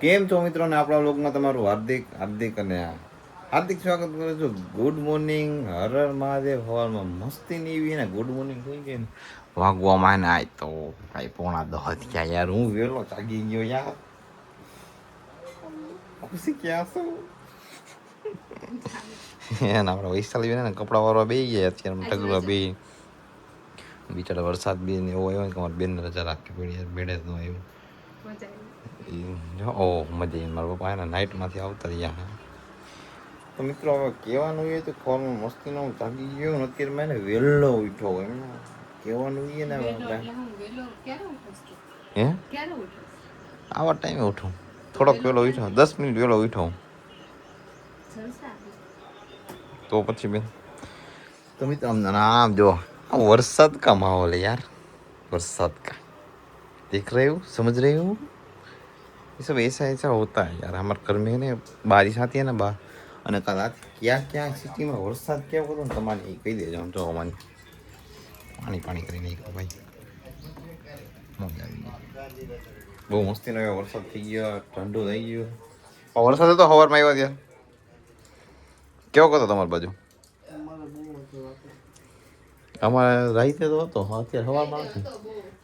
કેમ છો મિત્રો ને આપણા લોકમાં તમારું હાર્દિક હાર્દિક અને હાર્દિક સ્વાગત કરું છું. Good morning, Har Har Mahadev. હવારમાં મસ્તી ની એવી ને ગુડ મોર્નિંગ થઈ ગઈ ને વાગવામાં ને આજ તો ભાઈ 9:30 થયા યાર. હું વેલો જાગી ગયો યાર. ખુશી ક્યાં છો? એના આપણે વૈશાલી ને કપડા વાળવા બે ગયા અત્યારે ટગવા બે બિચારા વરસાદ બી ને એવો આવ્યો કે અમારી બેન રજા રાખવી પડી બેડે જ ન આવ્યું. ઓહ મજા આવી. મારા પપ્પા એના નાઇટમાંથી આવતા રહ્યા. તો મિત્રો હવે કહેવાનું એ તો ફોનમાં મસ્તીનો હું જાગી ગયો ને અત્યારે મેં વહેલો ઉઠ્યો એમ કહેવાનું એ ને આપણે હે આવા ટાઈમે ઉઠું થોડોક વહેલો ઉઠ્યો 10 મિનિટ વહેલો ઉઠ્યો તો પછી બેન तो मित्र आम जो वर्षाद का माहौल है यार. वर्षाद का देख रहे हो, समझ रहे हो. ये सब ऐसा ऐसा होता है यार. हमारे घर में ने बारिश आती है ना बा અને કદાચ ક્યાં ક્યાં સિટીમાં વરસાદ કેવો હતો ને તમારે એ કહી દેજો. જો અમારી પાણી પાણી કરી નાખ્યું ભાઈ. મજા આવી ગઈ. બહુ મસ્તીનો એવો વરસાદ થઈ ગયો. ઠંડુ થઈ ગયું. વરસાદ હતો સવારમાં આવ્યો ત્યારે કેવો હતો તમારી બાજુ? અમારે રાઈતે તો હતો અત્યારે સવારમાં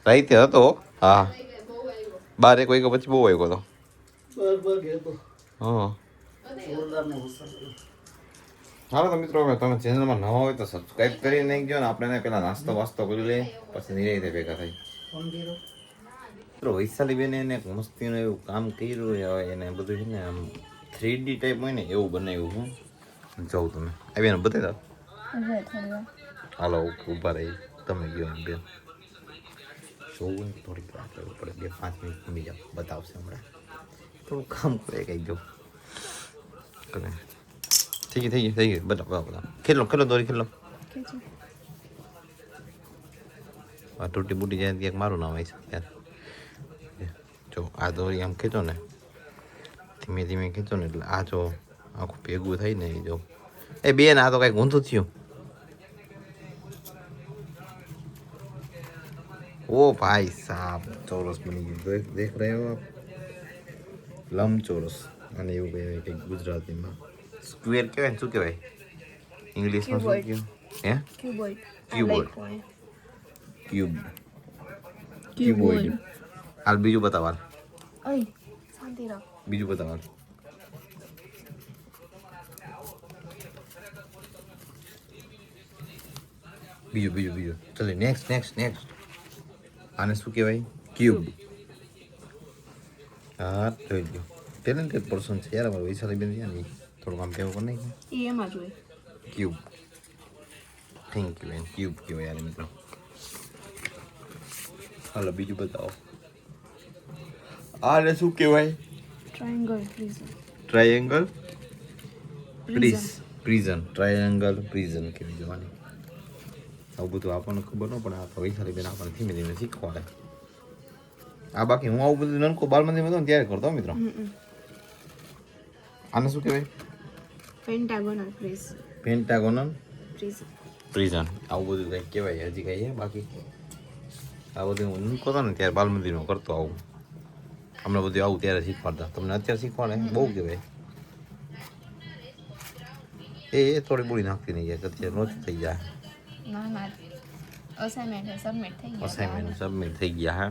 રાઈતે હતો. હા 12 વાગ્યા પછી બહુ આવ્યો હતો. હા હાલો તો મિત્રો હવે તમે ચેનલમાં નવા હોય તો સબસ્ક્રાઈબ કરી નાખજો ને આપણે પેલા નાસ્તો વાસ્તો કરી લઈએ પછી નિરાંતે ભેગા થઈ. મિત્રો વૈશાલી બેને એને મસ્તીનું એવું કામ કર્યું હોય એને બધું છે ને આમ 3D ટાઈપ હોય ને એવું બનાવ્યું. હું જાઉં તમે આવી એને બતાવી દો. હાલો ઊભા રહી તમે ગયો એમ બેન જોવું થોડીક વાત કરવી પડે. 2-5 મિનિટ થમી જાઓ બતાવશે હમણાં થોડું કામ કરે કંઈ જો કરે. થઈ ગઈ બધા ખેલો દોરી ખેલો. આ તૂટી બૂટી જાય ક્યાંક મારું નામ આવી છે યાર. જો આ દોરી આમ ખેંચો ને ધીમે ધીમે ખેંચો ને એટલે આ જો આખું ભેગું થાય ને એ જો એ બેન આ તો કંઈક ઊંધું થયું. ओ भाई साहब चौरस बनी गई. देख रहे हो आप लंबचौरस અને એવું કહેવાય કે ગુજરાતીમાં સ્ક્વેર કહેવાય ને શું કહેવાય ઇંગ્લિશમાં શું કહેવાય? હે ક્યુબોઇડ ક્યુબોઇડ. હાલ બીજું બતાવ. બીજું બતાવ. બીજું ચલો નેક્સ્ટ આને શું કહેવાય? ક્યુબ. હા જોઈ લો ટેલેન્ટેડ પર્સન છે યાર અમારે વૈશાલી બેન છે ને થોડુંક આમ કેવું પણ નહીં એમાં જોઈએ cube. Thank you n cube કહેવાય યાર મિત્રો. હાલો બીજું બતાવો. આને શું કહેવાય? Triangle prison. ટ્રાયેંગલ પ્રિઝન કેવી જવાની. આવું બધું આપણને ખબર ન પડે. આ તો વૈશાલી બેન આપણને ધીમે ધીમે શીખવાડે. આ બાકી હું આવું બધું નાનકો બાલ મંદિરમાં હતો ને ત્યારે કરતો મિત્રો. આને શું કહેવાય? Pentagonal prison. આવું બધું કંઈક કહેવાય હજી કંઈ બાકી આ બધું હું નાનકો હતો ને ત્યારે બાલ મંદિરમાં કરતો આવું. હમણાં બધું આવું ત્યારે શીખવાડતા. તમને અત્યારે શીખવાડે બહુ કહેવાય. એ થોડી બોલી નાખતી નહીં જાય અત્યારે રોજ થઈ જાય. અસાઇનમેન્ટ સબમિટ થઈ ગયા. હા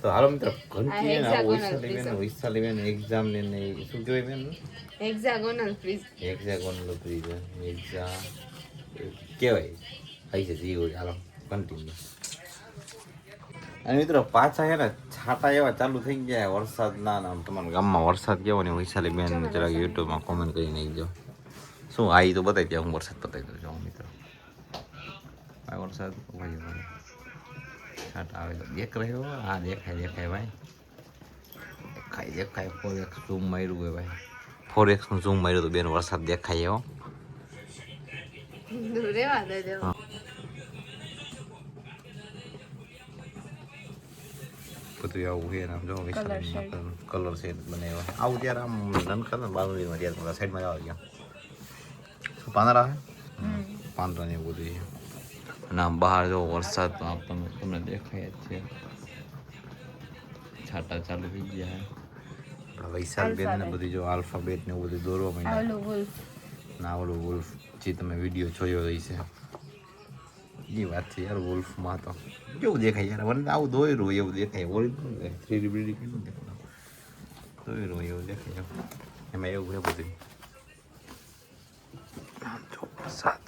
તો હાલો મિત્રો ઘંટી ને વૈશાલી બેન એક્ઝામ ને શું કહેવાય બેન? હેક્સાગોનલ પ્રિઝન કહેવાય. આવી છે જી હોય. હાલો કન્ટિન્યુ. અને મિત્રો પાછા છે ને છાંટા એવા ચાલુ થઈ ગયા વરસાદના. આમ તમારા ગામમાં વરસાદ કેવો ને વૈશાલી બેન જરાક યુટ્યુબમાં કોમેન્ટ કરી નાખજો. શું આ તો બતાવી દે. હું વરસાદ બતાવી દઉં છું મિત્રો. આ વરસાદ છાંટા આવે તો દેખ રહ્યો. હા દેખાય ભાઈ દેખાય 4x ઝૂમ માર્યું હોય ભાઈ. 4x નું ઝૂમ માર્યું તો બેન વરસાદ દેખાય એવો. બધું આવું છે આમ જો કલર સેટ બનાવ્યા. આવું ત્યારે આમ નનકા ને બાલમાં ત્યારે સાઈડમાં જવા ગયા શું પાંદડા આવે પાંદડા ને એવું બધું છે. અને આમ બહાર જો વરસાદ તો આપણને તમને દેખાય જ છે. છાંટા ચાલુ થઈ ગયા. આપણા વૈશાલ બેન ને બધી જો આલ્ફાબેટ ને એવું બધું દોરવા માંડ્યા. ના ઓલું વોલ્ફ જે તમે વિડીયો જોયો હશે એ વાત છે યાર. વોલ્ફમાં તો કેવું દેખાય યાર, મને આવું દોયરું હોય એવું દેખાય. વોલ્ફ 3D બીડી કેવું દેખાય, દોયરું હોય એવું દેખાય એમાં એવું છે બધું. આમ જો વરસાદ.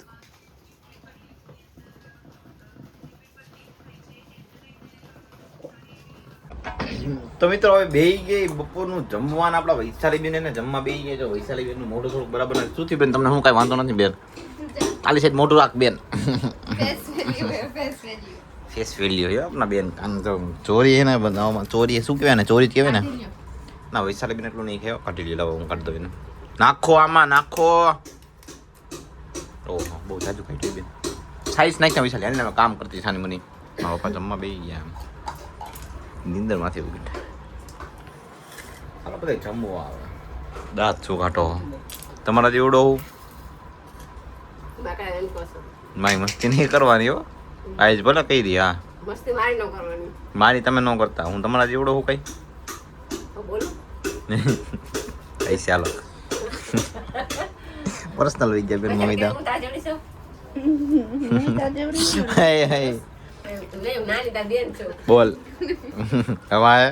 તો મિત્રો હવે બેહી ગઈ બપોરનું જમવાનું. આપણા વૈશાલી બેન એને જમવા બેહી ગયા. જો વૈશાલી બેન નું મોઢું થોડું બરાબર નથી. શું થયું બેન તમને? હું કઈ વાંધો નથી બેન. ખાલી છે મોઢું રાખ બેન. ફેસ વેલ્યુ હે આપણા બેન. આમ તો ચોરી હે ને બનાવવામાં. ચોરી શું કહેવાય ને? ચોરી જ કહેવાય ને. ના વૈશાલી બેન એટલું નહીં કહેવાય. કાઢી લીધા હું કાઢી દઉં એને. નાખો આમાં નાખો. ઓહો બહુ જાજુ કાઢ્યું બેન. સાઈઝ નાખ્યા વૈશાલી એને કામ કરતી છાની મની. મારા પપ્પા જમવા બેહી ગયા એમ. નીંદર માંથી એવું કીધું. હાલો બધા જમવા આવે. દાંત શું કાઢો તમારા જેવડો. મારી મસ્તી નહીં કરવાની હો. આજ ભલે કહી દી. હા મસ્તી મારી ન કરવાની. મારી તમે ન કરતા. હું તમારા જેવડો હું કઈ બોલો કઈ ચાલો પર્સનલ વિદ્યા બેન મમ્મી દા. બોલ હવાય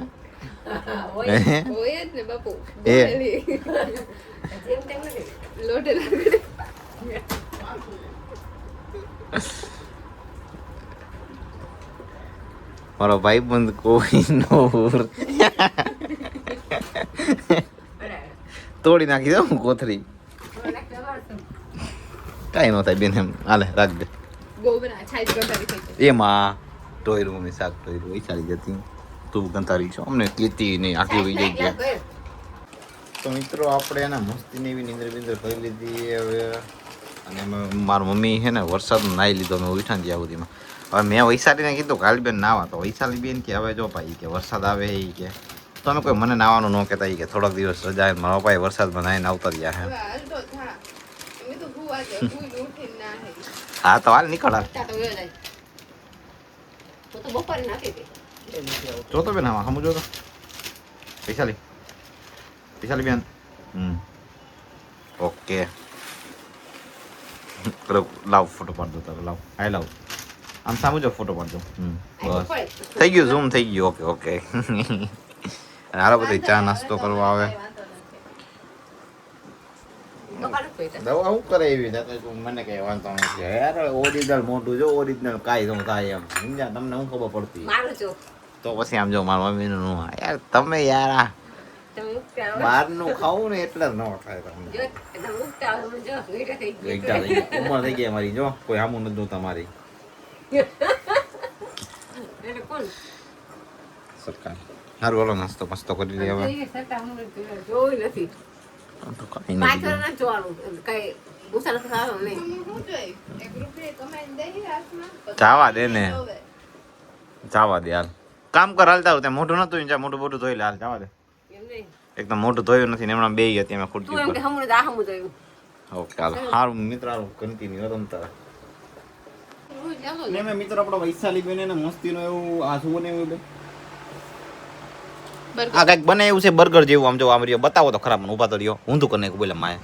મારો ભાઈ બંધ કોઈ નો તોડી નાખી દો હું કોથરી. કઈ ન થાય બેન એમ. હાલે રાખ દે. એમાં ટોયરું મમ્મી શાક ટોયરું એ સારી જતી. તું ગંતારી છો અમને કેતી નહીં આખી હોઈ જઈ ગયા. તો મિત્રો આપણે એના મસ્તીની એવી નીંદર બીંદર કરી લીધી હવે. અને મારી મમ્મી છે ને વરસાદમાં નાહી લીધો. મેં ઉઠા ત્યાં સુધીમાં. હવે મેં વૈશાલીને કીધું કાલ બેન નાવા. તો વૈશાલી બેન કે હવે જો ભાઈ કે વરસાદ આવે એ કે તમે કોઈ મને નાવાનું ન કહેતા કે થોડાક દિવસ રજા મારા પપ્પાએ વરસાદમાં નાહીને આવતા રહ્યા હે. હા તો હાલ નીકળ હાલ. જોતો બેન આમાં સમજો તો વૈશાલી વૈશાલી બેન. ઓકે લાવ ફોટો પાડ દો તારો. લાવ આઈ લાવ આમ સામું જો ફોટો પાડ દો. બસ થઈ ગયું ઝૂમ થઈ ગયું. ઓકે ઓકે હારો બધું ચા નાસ્તો કરવા આવે. દવા શું કરે એવી મને કઈ વાંધો નથી યાર. ઓરિજિનલ મોટું જો ઓરિજિનલ કાંઈ શું થાય એમ સમજ્યા તમને શું ખબર પડતી. તો પછી આમ જો મારા મમ્મીનું નું યાર તમે યાર આ બહારનું ખાવું ને એટલે ન થાય તમને. ઉંમર થઈ ગઈ અમારી જો કોઈ આમું નથી જોતા મારી સરકાર. સારું હાલો નાસ્તો મસ્તો કરી લઈએ હવે. જાવા દે ને જાવા દે હાલ. કામ કર હાલતા ત્યાં મોઢું નતું ત્યાં મોટું મોટું ધોઈ લે હાલ જવા દે. એકદમ મોટું ધોયું નથી ને હમણાં બે હતી એમાં ખુરશી ઉપર. ઓકે હાલ સારું મિત્ર હારું કન્ટિન્યુ રમતા. ને મેં મિત્ર આપણો વૈશાલી બેન ને મસ્તીનો એવું આ શું ને એવું આ કઈક બને એવું છે બર્ગર જેવું. આમ જો આમ રહ્યો બતાવો તો ખરાબ મને ઉભા તો રહ્યો ઊંધું કરીને બોલે માય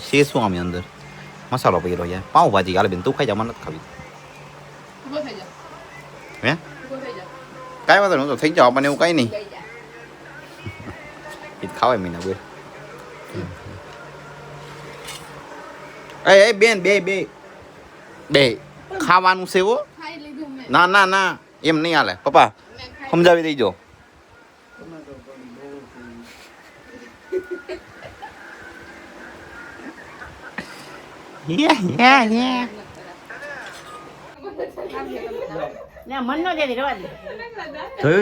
છે શું આમ અંદર મસાલો પીરો યાર. પાઉંભાજી હાલ બેન તું ખાઈ જા મને નથી ખાવી. હે કાંઈ વાંધો નહીં તો થઈ જાવ આપણને એવું કાંઈ નહીં. એ ખાવાય મીના બોલ. એ બેન બે બે બે ખાવાનું છે એવો. ના ના ના એમ નહીં હાલે પપ્પા સમજાવી દેજો.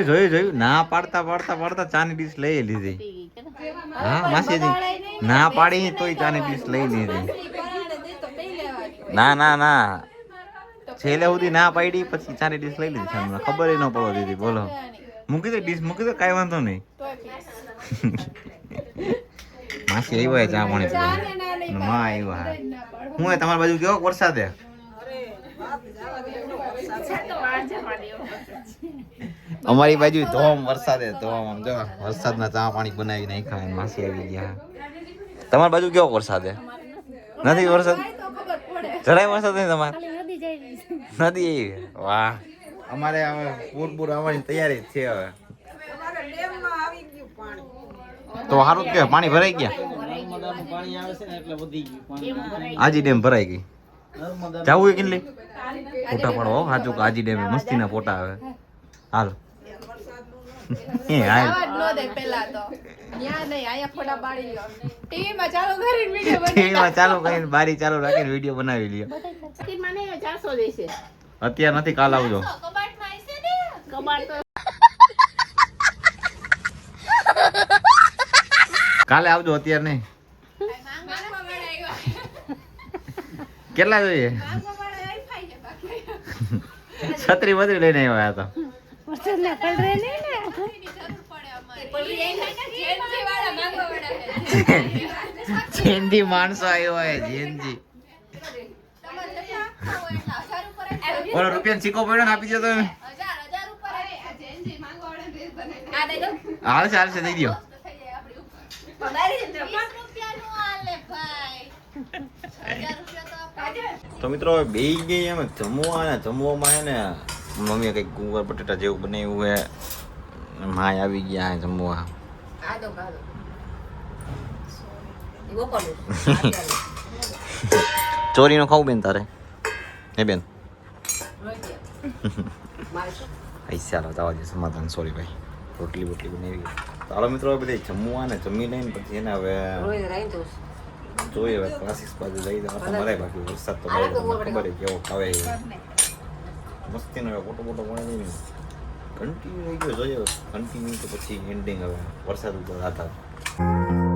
જોયું ના પાડતા પાડતા પાડતા ચાની ડીશ લઈ લીધી. હા માસીજી ના પાડી તોય ચાની ડીશ લઈ લીધી. ના ના ના છેલ્લે સુધી ના પાડી પછી ચાની ડીશ લઈ લીધી. મને ખબર ન પડવા દીધી. બોલો મૂકી દે ડીશ મૂકી દે કાંઈ વાંધો નહીં. માસી આવ્યા ચા પાણી પીવા. માં આવ્યા હું તમારી બાજુ કેવો વરસાદ હે? અમારી બાજુ ધોમ વરસાદે ધોમ આમ જો વરસાદના ચા પાણી બનાવી નાખ્યા અને માસી આવી ગયા તમારી બાજુ કેવો વરસાદ છે નથી વરસાદ જરાય વરસાદ નહીં તમારે નથી વાહ અમારે હવે પૂર આવવાની તૈયારી જ છે હવે તો સારું જ કે પાણી ભરાઈ ગયા આજી ડેમ ભરાઈ ગઈ જવું કે લે ફોટા પાડો સાચું કે આજી ડેમ મસ્તીના ફોટા આવે હાલ એ હાલ ટીવીમાં ચાલુ કરીને બારી ચાલુ રાખીને વિડીયો બનાવી લ્યો અત્યારે નથી કાલ આવજો કાલે આવજો અત્યારે નહીં કેટલા જોઈએ છત્રી બત્રી લઈને આવ્યા તો જેનજી માણસો આવ્યો હોય જેનજી ઓલો રૂપિયા સિક્કો પડ્યો ને આપી દો તમે હાલશે હાલશે દઈ દો તો મિત્રો બે ગઈ એમ જમવા ને જમવામાં હે ને મમ્મીએ કંઈક ગુંગર બટેટા જેવું બનાવ્યું હે માય આવી ગયા હે જમવા ચોરીનો ખાવું બેન તારે હે બેન ચાલો જવા દે સમાધાન સોરી ભાઈ રોટલી બોટલી બનાવી ચાલો મિત્રો બધા જમવા ને જમી લઈને પછી એને હવે જોઈએ હવે ક્લાસીસ બાજુ જઈ જવા મળે બાકી વરસાદ તો ખબર કેવો આવે મસ્તીનો ફોટો ફોટો મળે નહીં કન્ટિન્યુ રહી ગયો જોઈએ કન્ટિન્યુ તો પછી એન્ડિંગ હવે વરસાદ ઉપર આધાર